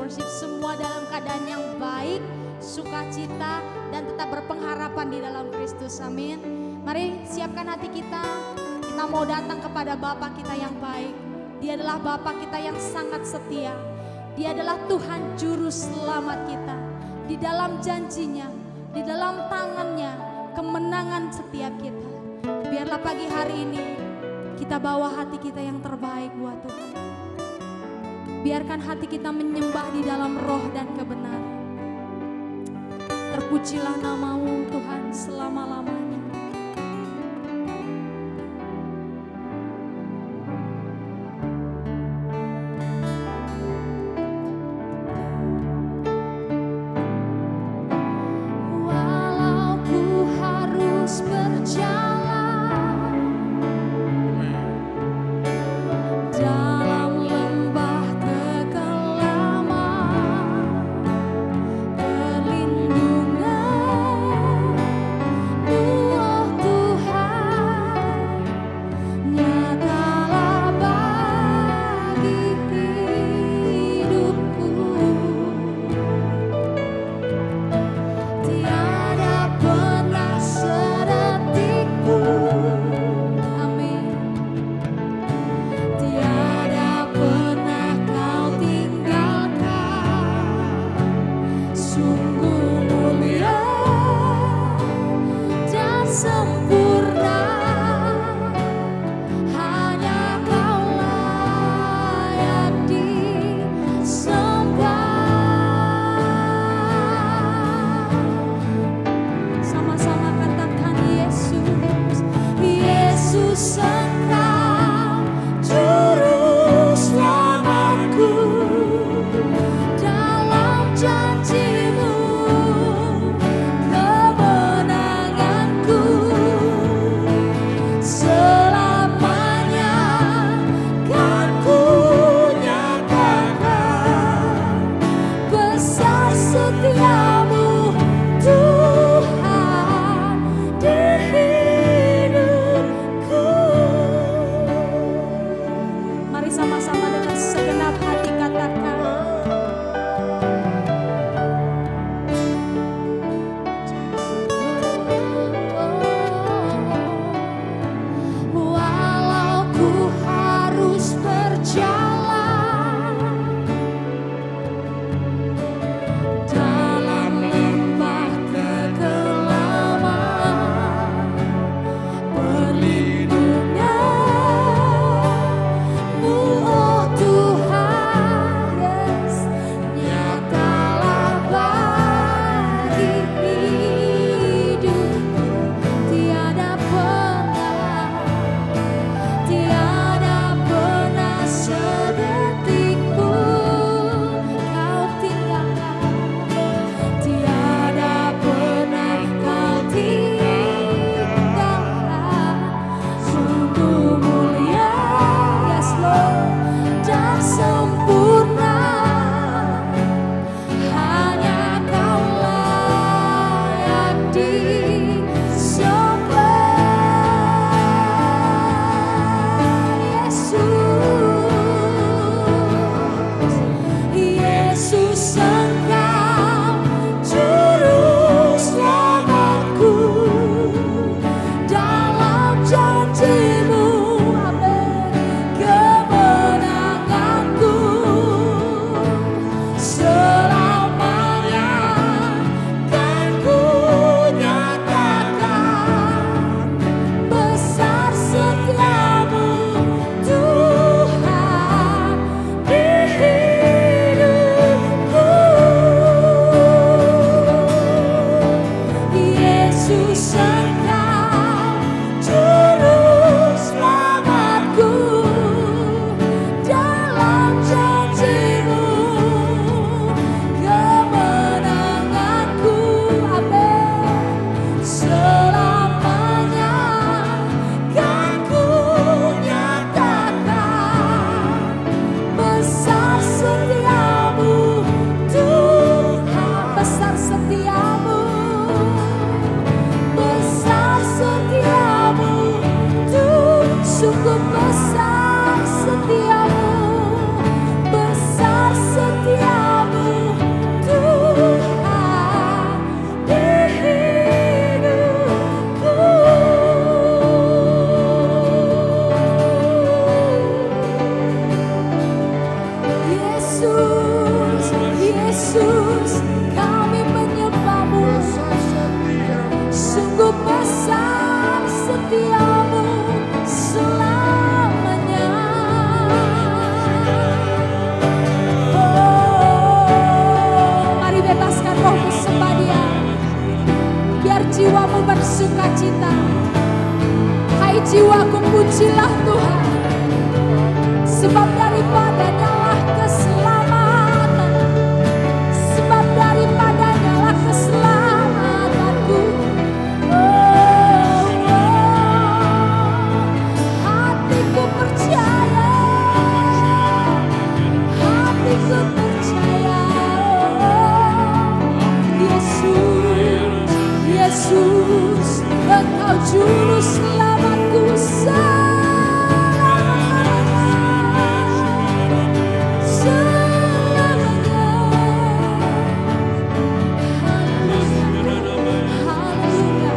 worship semua dalam keadaan yang baik, sukacita, dan tetap berpengharapan di dalam Kristus. Amin. Mari siapkan hati kita. Kita mau datang kepada Bapa kita yang baik. Dia adalah Bapa kita yang sangat setia. Dia adalah Tuhan Juru Selamat kita. Di dalam janjinya, di dalam tangannya, kemenangan setiap kita. Biarlah pagi hari ini kita bawa hati kita yang terbaik buat Tuhan. Biarkan hati kita menyembah di dalam roh dan kebenaran. Terpujilah nama-Mu Tuhan selama-lamanya. Walau ku harus berjalan tiada pernah Sebab daripadanya lah keselamatan, sebab daripadanya lah keselamatanku. Hatiku percaya, hatiku percaya. Yesus, Yesus, Engkau juru selamatku selamanya. Haleluya, haleluya,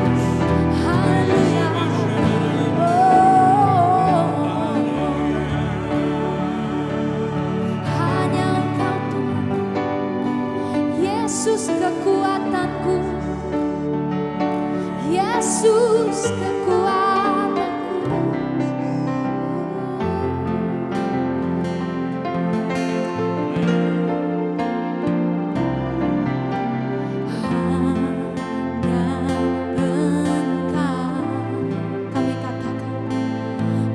hanya Engkau Tuhan, Yesus kekuatanku, Yesus kekuatanku. Hanya Engkau, kami katakan,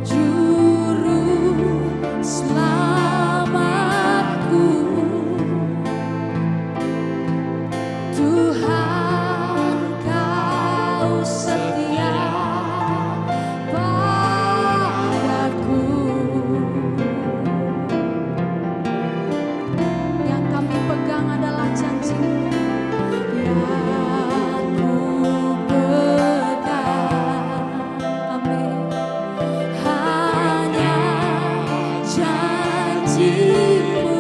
juru selamatku. Tuhan, Kau setia padaku. Yang kami pegang adalah janji-Mu, yang ku pegang, amin, hanya janji-Mu.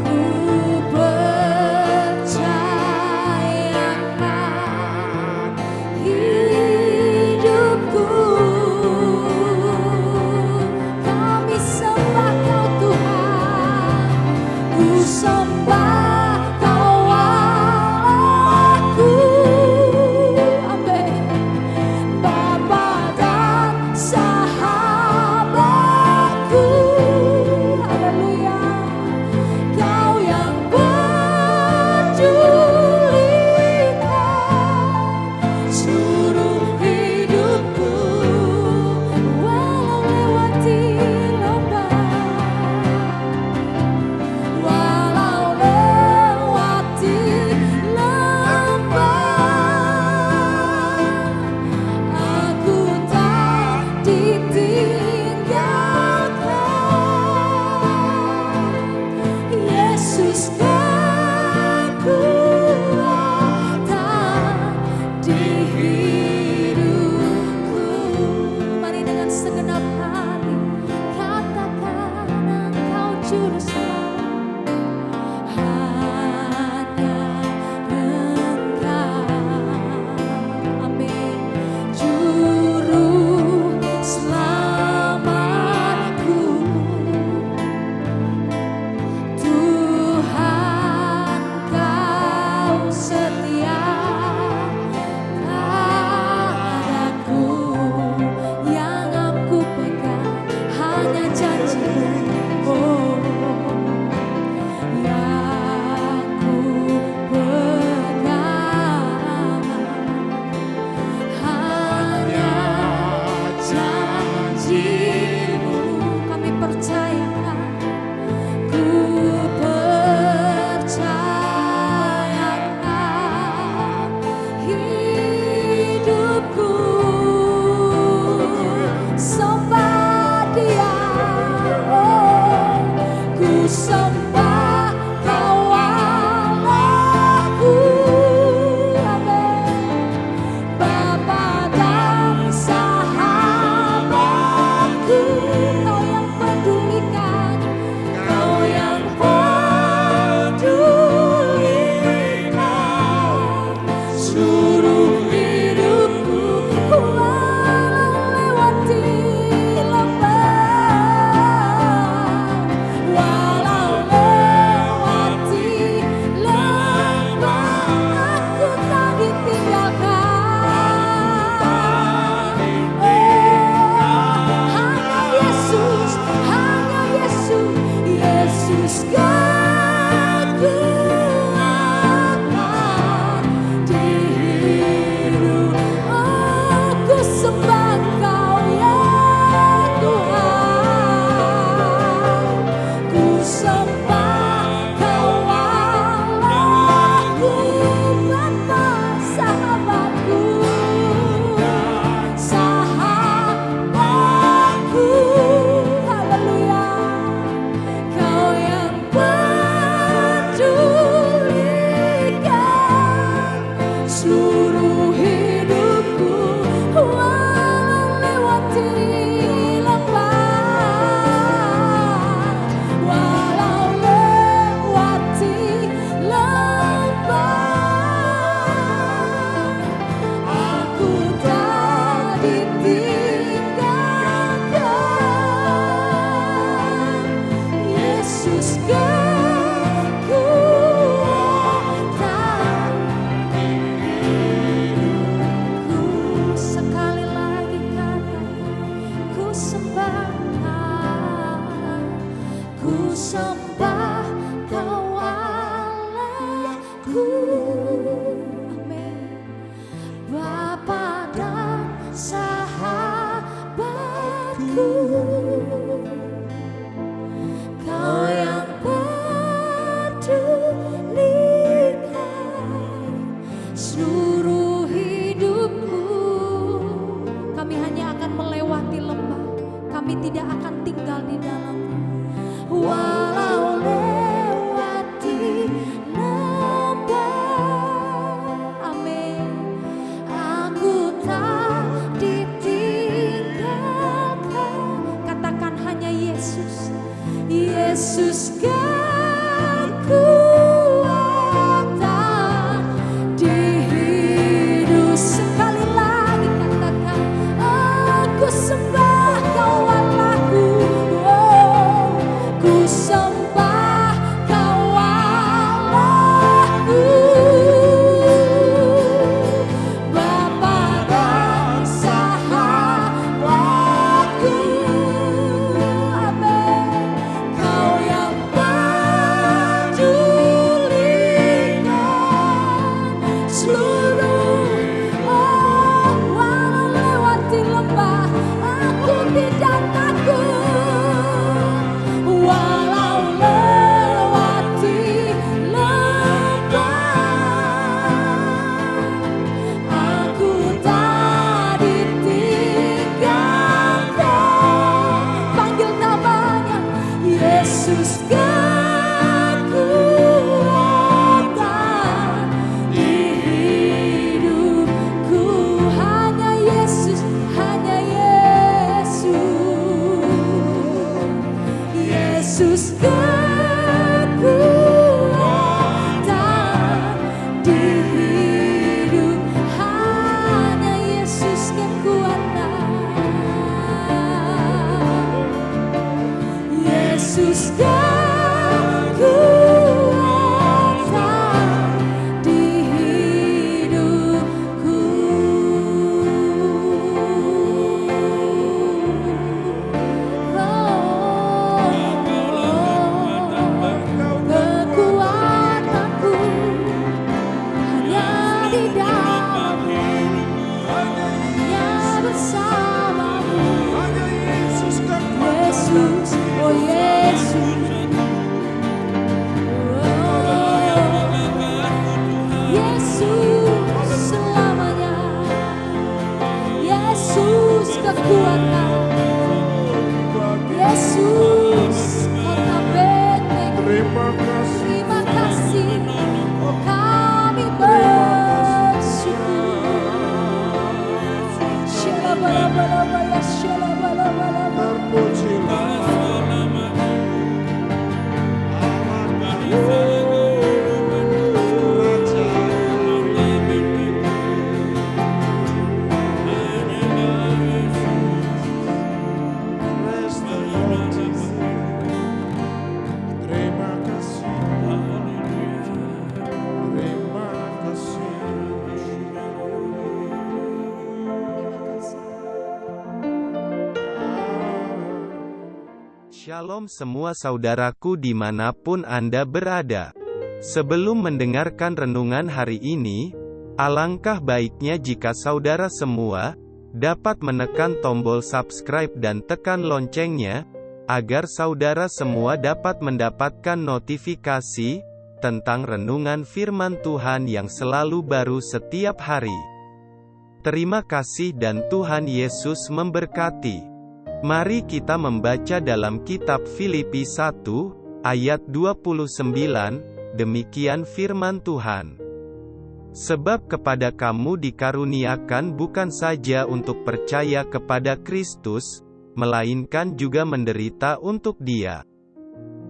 Ku percayakan hidupku. Kami sembah Kau Tuhan, ku sembah Kau Allahku, amin. Bapa dan sahabatku, sembah Kau Allahku. Amin. Bapa dan sahabatku, Kau yang pedulikan seluruh hidupku. Kami hanya akan melewati lembah, kami tidak akan tinggal di dalamnya. Walau lewati lembah, amin, aku tak ditinggalkan. Katakan hanya Yesus, Yesus kekuatan di hidup. Sekali lagi katakan, aku sembah Kau Allahku. Oh, ku sembah Kau Allahku. Bapa dan sahabatku, amin. Kau yang pedulikan seluruh. Oh, walau lewati lembah, aku tidak takut. Walau lewati lembah, aku tak ditinggalkan. Panggil namanya Yesus kekuatan di hidupku. Hanya Yesus, hanya Yesus. Yesus kekuatan di hidup. Hanya Yesus kekuatan. Yesus kekuatan di hidupku. Kekuatanku hanya di dalam-Mu, hanya bersama-Mu. Yesus, oh Yesus. Yesus selamanya. Yesus kekuatan. Yesus kota Bethlehem. Terima kasih, oh kami bersyukur. Shalabalabalabala, shalabalabalabala. Shalom semua saudaraku dimanapun Anda berada. Sebelum mendengarkan renungan hari ini, alangkah baiknya jika saudara semua dapat menekan tombol subscribe dan tekan loncengnya, agar saudara semua dapat mendapatkan notifikasi tentang renungan firman Tuhan yang selalu baru setiap hari. Terima kasih dan Tuhan Yesus memberkati. Mari kita membaca dalam kitab Filipi 1, ayat 29, demikian firman Tuhan. Sebab kepada kamu dikaruniakan bukan saja untuk percaya kepada Kristus, melainkan juga menderita untuk Dia.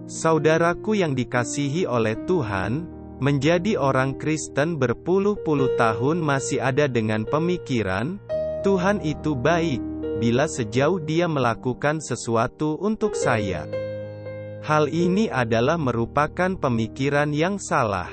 Saudaraku yang dikasihi oleh Tuhan, menjadi orang Kristen berpuluh-puluh tahun masih ada dengan pemikiran, Tuhan itu baik, bila sejauh Dia melakukan sesuatu untuk saya. Hal ini adalah merupakan pemikiran yang salah.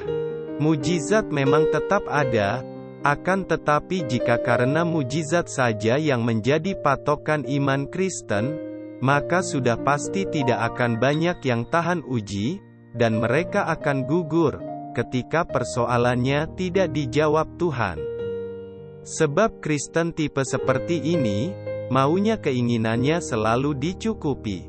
Mujizat memang tetap ada, akan tetapi jika karena mujizat saja yang menjadi patokan iman Kristen, maka sudah pasti tidak akan banyak yang tahan uji, dan mereka akan gugur ketika persoalannya tidak dijawab Tuhan. Sebab Kristen tipe seperti ini, maunya keinginannya selalu dicukupi.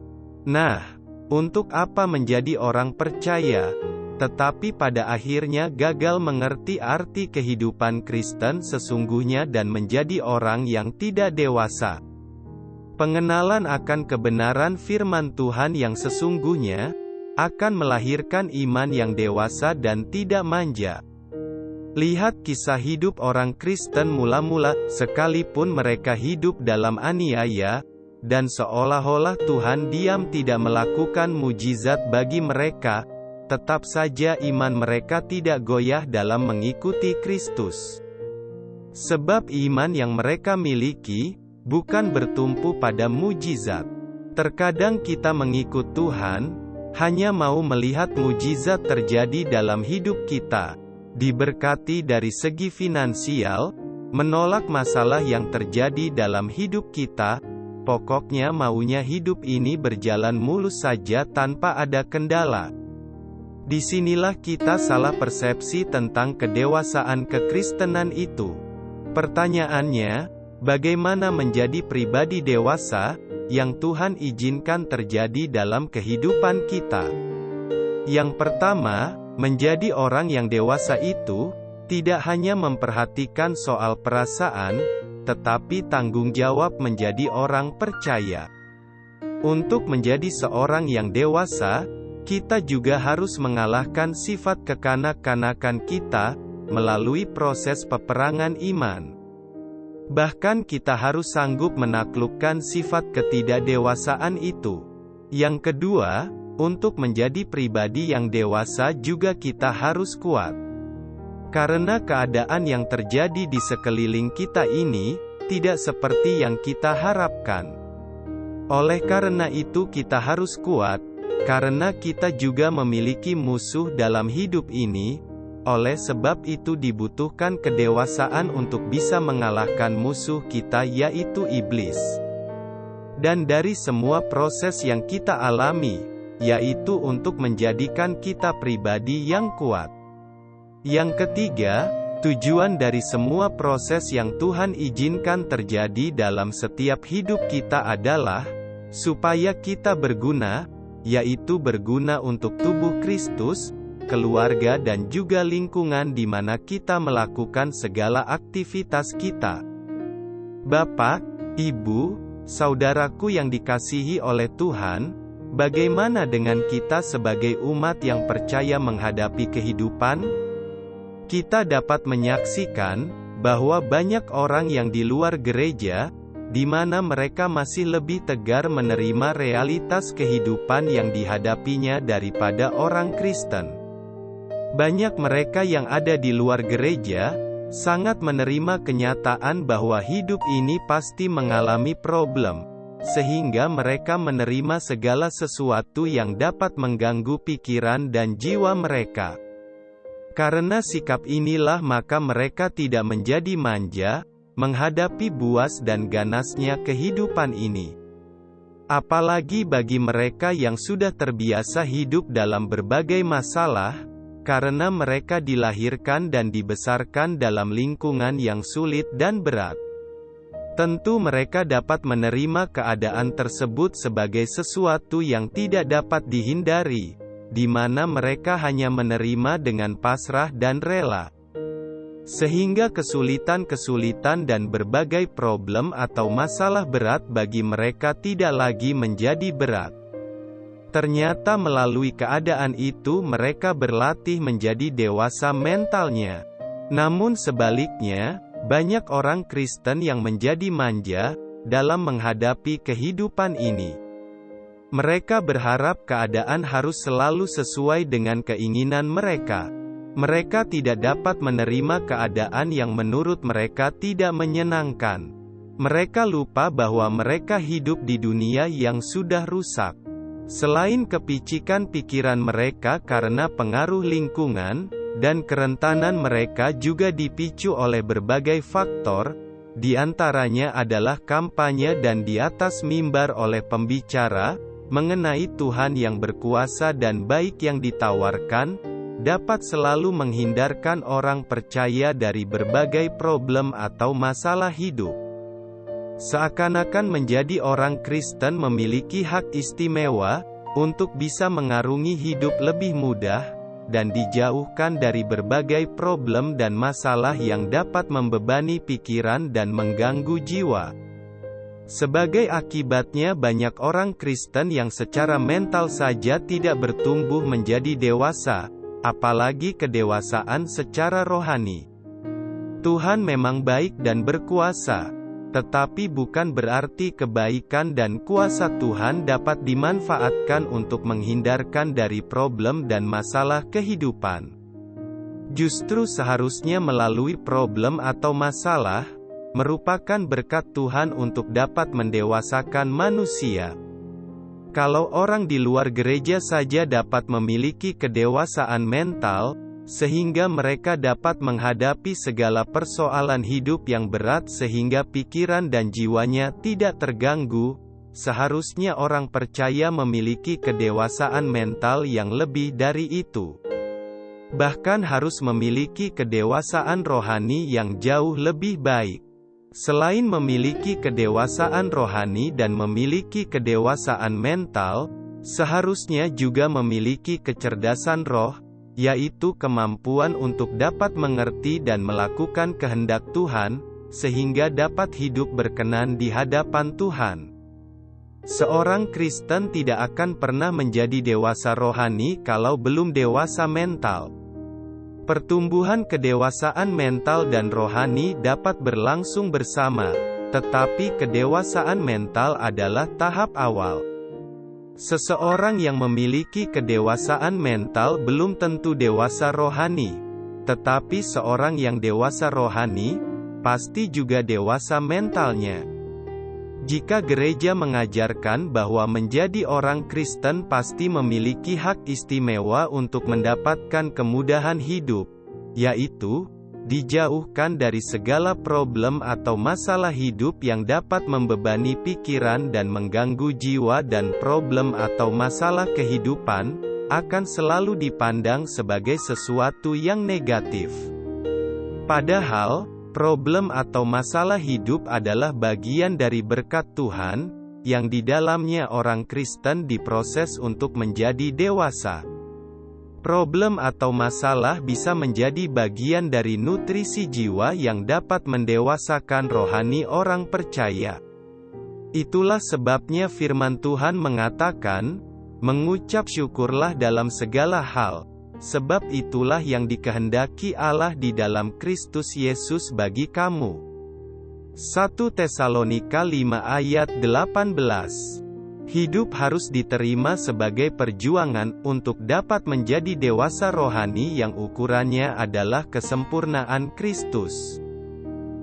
Nah, untuk apa menjadi orang percaya, tetapi pada akhirnya gagal mengerti arti kehidupan Kristen sesungguhnya dan menjadi orang yang tidak dewasa? Pengenalan akan kebenaran firman Tuhan yang sesungguhnya, akan melahirkan iman yang dewasa dan tidak manja. Lihat kisah hidup orang Kristen mula-mula, sekalipun mereka hidup dalam aniaya, dan seolah-olah Tuhan diam tidak melakukan mujizat bagi mereka, tetap saja iman mereka tidak goyah dalam mengikuti Kristus. Sebab iman yang mereka miliki, bukan bertumpu pada mujizat. Terkadang kita mengikut Tuhan, hanya mau melihat mujizat terjadi dalam hidup kita, diberkati dari segi finansial, menolak masalah yang terjadi dalam hidup kita, pokoknya maunya hidup ini berjalan mulus saja tanpa ada kendala. Disinilah kita salah persepsi tentang kedewasaan kekristenan itu. Pertanyaannya, bagaimana menjadi pribadi dewasa, yang Tuhan izinkan terjadi dalam kehidupan kita? Yang pertama, menjadi orang yang dewasa itu, tidak hanya memperhatikan soal perasaan, tetapi tanggung jawab menjadi orang percaya. Untuk menjadi seorang yang dewasa, kita juga harus mengalahkan sifat kekanak-kanakan kita, melalui proses peperangan iman. Bahkan kita harus sanggup menaklukkan sifat ketidakdewasaan itu. Yang kedua, untuk menjadi pribadi yang dewasa juga kita harus kuat. Karena keadaan yang terjadi di sekeliling kita ini, tidak seperti yang kita harapkan. Oleh karena itu kita harus kuat, karena kita juga memiliki musuh dalam hidup ini, oleh sebab itu dibutuhkan kedewasaan untuk bisa mengalahkan musuh kita yaitu iblis. Dan dari semua proses yang kita alami, yaitu untuk menjadikan kita pribadi yang kuat. Yang ketiga, tujuan dari semua proses yang Tuhan izinkan terjadi dalam setiap hidup kita adalah, supaya kita berguna, yaitu berguna untuk tubuh Kristus, keluarga dan juga lingkungan di mana kita melakukan segala aktivitas kita. Bapak, Ibu, saudaraku yang dikasihi oleh Tuhan, bagaimana dengan kita sebagai umat yang percaya menghadapi kehidupan? Kita dapat menyaksikan bahwa banyak orang yang di luar gereja, di mana mereka masih lebih tegar menerima realitas kehidupan yang dihadapinya daripada orang Kristen. Banyak mereka yang ada di luar gereja, sangat menerima kenyataan bahwa hidup ini pasti mengalami problem, sehingga mereka menerima segala sesuatu yang dapat mengganggu pikiran dan jiwa mereka. Karena sikap inilah maka mereka tidak menjadi manja, menghadapi buas dan ganasnya kehidupan ini. Apalagi bagi mereka yang sudah terbiasa hidup dalam berbagai masalah, karena mereka dilahirkan dan dibesarkan dalam lingkungan yang sulit dan berat. Tentu mereka dapat menerima keadaan tersebut sebagai sesuatu yang tidak dapat dihindari, di mana mereka hanya menerima dengan pasrah dan rela. Sehingga kesulitan-kesulitan dan berbagai problem atau masalah berat bagi mereka tidak lagi menjadi berat. Ternyata melalui keadaan itu mereka berlatih menjadi dewasa mentalnya. Namun sebaliknya, banyak orang Kristen yang menjadi manja dalam menghadapi kehidupan ini. Mereka berharap keadaan harus selalu sesuai dengan keinginan mereka. Mereka tidak dapat menerima keadaan yang menurut mereka tidak menyenangkan. Mereka lupa bahwa mereka hidup di dunia yang sudah rusak. Selain kepicikan pikiran mereka karena pengaruh lingkungan, dan kerentanan mereka juga dipicu oleh berbagai faktor, Di antaranya adalah kampanye dan di atas mimbar oleh pembicara, mengenai Tuhan yang berkuasa dan baik yang ditawarkan, dapat selalu menghindarkan orang percaya dari berbagai problem atau masalah hidup. Seakan-akan menjadi orang Kristen memiliki hak istimewa, untuk bisa mengarungi hidup lebih mudah, dan dijauhkan dari berbagai problem dan masalah yang dapat membebani pikiran dan mengganggu jiwa. Sebagai akibatnya banyak orang Kristen yang secara mental saja tidak bertumbuh menjadi dewasa, apalagi kedewasaan secara rohani. Tuhan memang baik dan berkuasa, tetapi bukan berarti kebaikan dan kuasa Tuhan dapat dimanfaatkan untuk menghindarkan dari problem dan masalah kehidupan. Justru seharusnya melalui problem atau masalah, merupakan berkat Tuhan untuk dapat mendewasakan manusia. Kalau orang di luar gereja saja dapat memiliki kedewasaan mental, sehingga mereka dapat menghadapi segala persoalan hidup yang berat sehingga pikiran dan jiwanya tidak terganggu, seharusnya orang percaya memiliki kedewasaan mental yang lebih dari itu. Bahkan harus memiliki kedewasaan rohani yang jauh lebih baik. Selain memiliki kedewasaan rohani dan memiliki kedewasaan mental, seharusnya juga memiliki kecerdasan roh, yaitu kemampuan untuk dapat mengerti dan melakukan kehendak Tuhan, sehingga dapat hidup berkenan di hadapan Tuhan. Seorang Kristen tidak akan pernah menjadi dewasa rohani kalau belum dewasa mental. Pertumbuhan kedewasaan mental dan rohani dapat berlangsung bersama, tetapi kedewasaan mental adalah tahap awal. Seseorang yang memiliki kedewasaan mental belum tentu dewasa rohani, tetapi seorang yang dewasa rohani, pasti juga dewasa mentalnya. Jika gereja mengajarkan bahwa menjadi orang Kristen pasti memiliki hak istimewa untuk mendapatkan kemudahan hidup, yaitu dijauhkan dari segala problem atau masalah hidup yang dapat membebani pikiran dan mengganggu jiwa, dan problem atau masalah kehidupan akan selalu dipandang sebagai sesuatu yang negatif. Padahal, problem atau masalah hidup adalah bagian dari berkat Tuhan, yang di dalamnya orang Kristen diproses untuk menjadi dewasa. Problem atau masalah bisa menjadi bagian dari nutrisi jiwa yang dapat mendewasakan rohani orang percaya. Itulah sebabnya firman Tuhan mengatakan, "Mengucap syukurlah dalam segala hal, sebab itulah yang dikehendaki Allah di dalam Kristus Yesus bagi kamu." 1 Tesalonika 5 ayat 18. Hidup harus diterima sebagai perjuangan untuk dapat menjadi dewasa rohani yang ukurannya adalah kesempurnaan Kristus.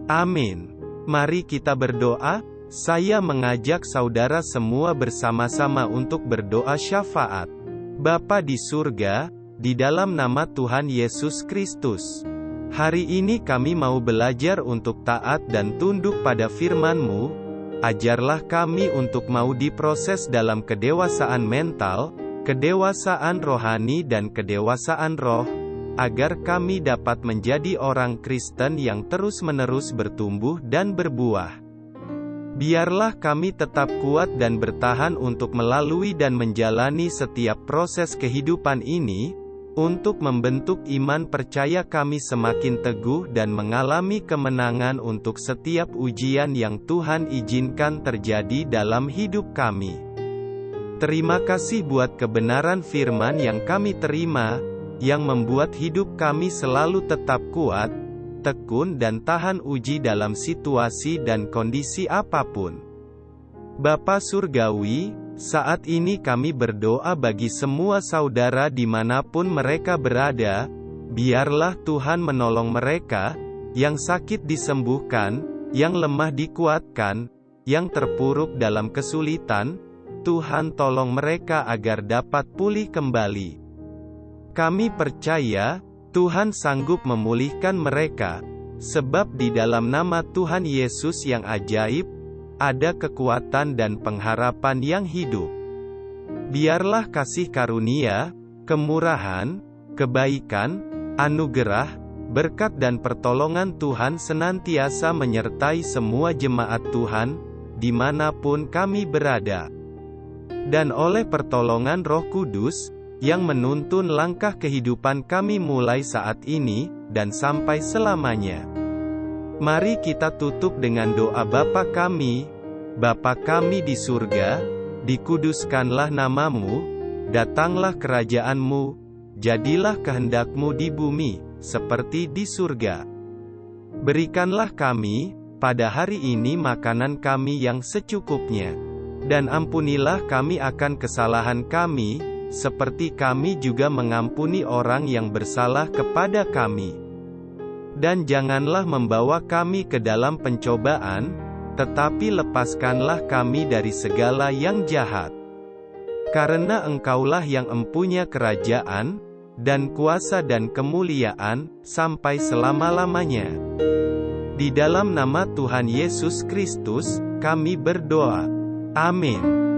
Amin. Mari kita berdoa. Saya mengajak saudara semua bersama-sama untuk berdoa syafaat. Bapa di surga, di dalam nama Tuhan Yesus Kristus, hari ini kami mau belajar untuk taat dan tunduk pada firman-Mu. Ajarlah kami untuk mau diproses dalam kedewasaan mental, kedewasaan rohani dan kedewasaan roh, agar kami dapat menjadi orang Kristen yang terus-menerus bertumbuh dan berbuah. Biarlah kami tetap kuat dan bertahan untuk melalui dan menjalani setiap proses kehidupan ini, untuk membentuk iman percaya kami semakin teguh dan mengalami kemenangan untuk setiap ujian yang Tuhan izinkan terjadi dalam hidup kami. Terima kasih buat kebenaran firman yang kami terima, yang membuat hidup kami selalu tetap kuat, tekun dan tahan uji dalam situasi dan kondisi apapun. Bapa Surgawi, saat ini kami berdoa bagi semua saudara dimanapun mereka berada, biarlah Tuhan menolong mereka, yang sakit disembuhkan, yang lemah dikuatkan, yang terpuruk dalam kesulitan, Tuhan tolong mereka agar dapat pulih kembali. Kami percaya, Tuhan sanggup memulihkan mereka. Sebab di dalam nama Tuhan Yesus yang ajaib, ada kekuatan dan pengharapan yang hidup. Biarlah kasih karunia, kemurahan, kebaikan, anugerah, berkat dan pertolongan Tuhan senantiasa menyertai semua jemaat Tuhan, dimanapun kami berada. Dan oleh pertolongan Roh Kudus, yang menuntun langkah kehidupan kami mulai saat ini, dan sampai selamanya. Mari kita tutup dengan doa Bapa kami. Bapa kami di surga, dikuduskanlah namamu, datanglah kerajaanmu, jadilah kehendak-Mu di bumi, seperti di surga. Berikanlah kami, pada hari ini makanan kami yang secukupnya. Dan ampunilah kami akan kesalahan kami, seperti kami juga mengampuni orang yang bersalah kepada kami. Dan janganlah membawa kami ke dalam pencobaan, tetapi lepaskanlah kami dari segala yang jahat. Karena Engkaulah yang empunya kerajaan, dan kuasa dan kemuliaan, sampai selama-lamanya. Di dalam nama Tuhan Yesus Kristus, kami berdoa. Amin.